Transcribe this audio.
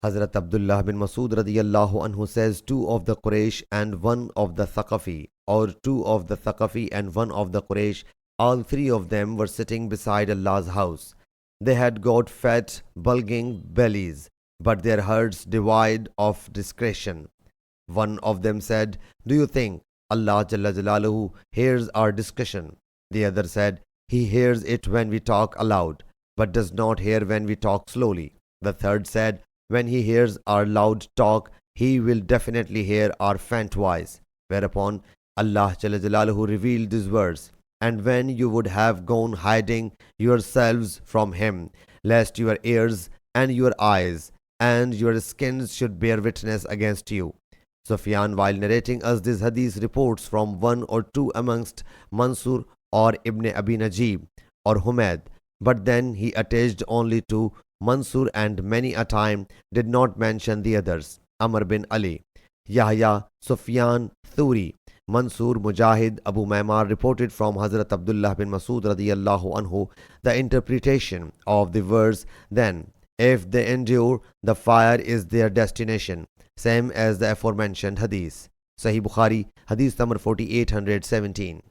Hazrat Abdullah bin Masud radiyallahu anhu says, two of the Quraysh and one of the Thaqafi, or two of the Thaqafi and one of the Quraysh, all three of them were sitting beside Allah's house. They had got fat, bulging bellies, but their hearts devoid of discretion. One of them said, "Do you think Allah Jalla Jalaluhu hears our discussion?" The other said, "He hears it when we talk aloud, but does not hear when we talk slowly." The third said, "When he hears our loud talk, he will definitely hear our faint voice." Whereupon Allah Jalla Jalaluhu revealed these words, "And when you would have gone hiding yourselves from him, lest your ears and your eyes and your skins should bear witness against you." Sufyan, while narrating us this hadith, reports from one or two amongst Mansur or Ibn Abi Najib or Humayd, but then he attached only to Mansur and many a time did not mention the others. Amr bin Ali, Yahya, Sufyan, Thuri, Mansur, Mujahid, Abu Maymar reported from Hazrat Abdullah bin Masud radiyallahu anhu the interpretation of the verse, "Then, if they endure, the fire is their destination," same as the aforementioned hadith. Sahih Bukhari, hadith number 4817.